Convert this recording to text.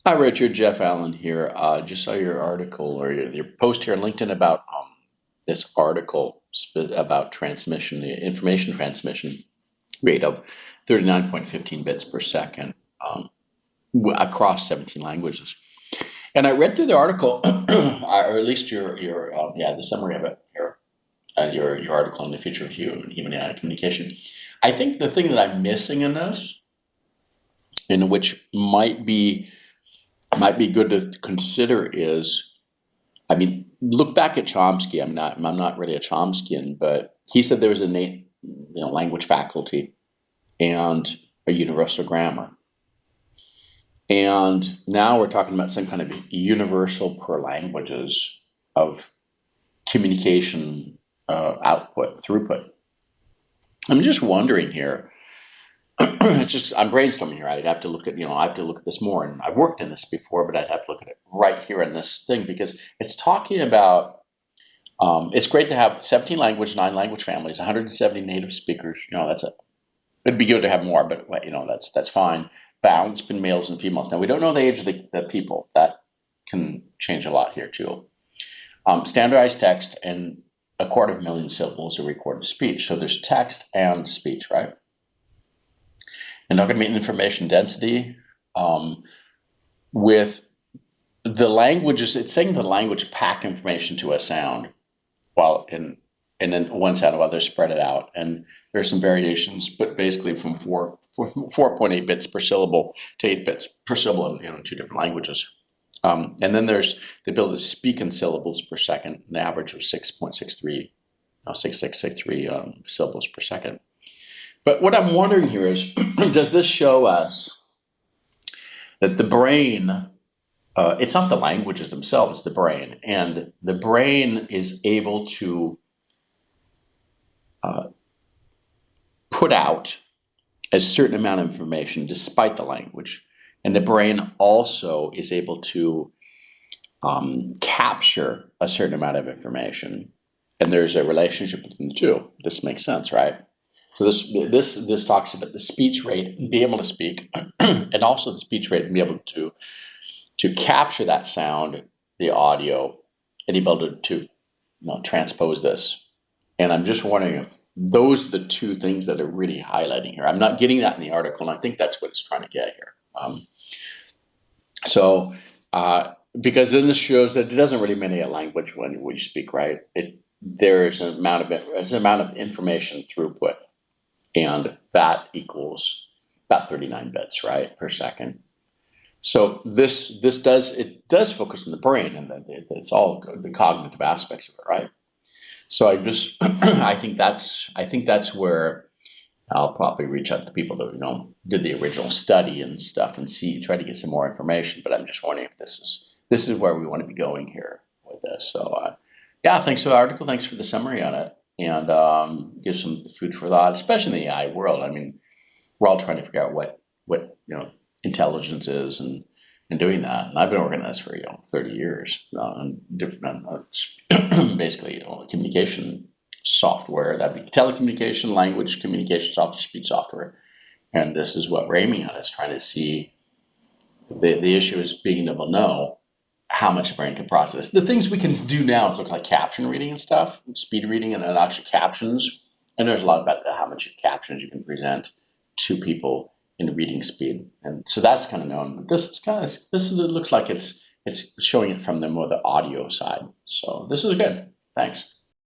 Hi, Richard. Jeff Allen here. Just saw your article or your post here on LinkedIn about this article about transmission, the information transmission rate of 39.15 bits per second across 17 languages. And I read through the article, or at least the summary of it here, your article on the future of human AI communication. I think the thing that I'm missing in this, and which might be good to consider, is I mean, look back at Chomsky. I'm not really a Chomskyan, but he said there was innate, language faculty and a universal grammar. And now we're talking about some kind of universal per languages of communication output, throughput. I'm just wondering here. It's just I'm brainstorming here. I'd have to look at I have to look at this more, and I've worked in this before, but I'd have to look at it right here in this thing because it's talking about. It's great to have 17 language, 9 language families, 170 native speakers. It'd be good to have more, but that's fine. Balance between males and females. Now we don't know the age of the people. That can change a lot here too. Standardized text and 250,000 syllables of recorded speech. So there's text and speech, right? And not going to meet information density with the languages. It's saying the language pack information to a sound while in and then one sound while they're spread it out. And there's some variations, but basically from 4.8 bits per syllable to 8 bits per syllable in two different languages. And then there's the ability to speak in syllables per second, an average of 6.63, 6663 syllables per second. But what I'm wondering here is, does this show us that the brain, it's not the languages themselves, it's the brain, and the brain is able to put out a certain amount of information despite the language. And the brain also is able to capture a certain amount of information. And there's a relationship between the two. This makes sense, right? So this talks about the speech rate and be able to speak, and also the speech rate and be able to capture that sound, the audio, and be able to transpose this. And I'm just wondering if those are the two things that are really highlighting here. I'm not getting that in the article, and I think that's what it's trying to get here. So, because then this shows that it doesn't really mean a language when you speak, right? There's an amount of information throughput, and that equals about 39 bits, right, per second. So this does focus on the brain, and it's all the cognitive aspects of it, right? So I think that's where I'll probably reach out to people that did the original study and stuff and try to get some more information. But I'm just wondering if this is where we want to be going here with this. So yeah, thanks for the article. Thanks for the summary on it, and give some food for thought, especially in the AI world. I mean, we're all trying to figure out what intelligence is and doing that. And I've been working on this for 30 years on different basically communication software. That'd be telecommunication, language communication software, speech software. And this is what we're aiming at, is trying to see the issue is being able to know how much the brain can process. The things we can do now look like caption reading and stuff, speed reading and actually captions. And there's a lot about how much captions you can present to people in reading speed. And so that's kind of known. But it looks like it's showing it from the more the audio side. So this is good. Thanks.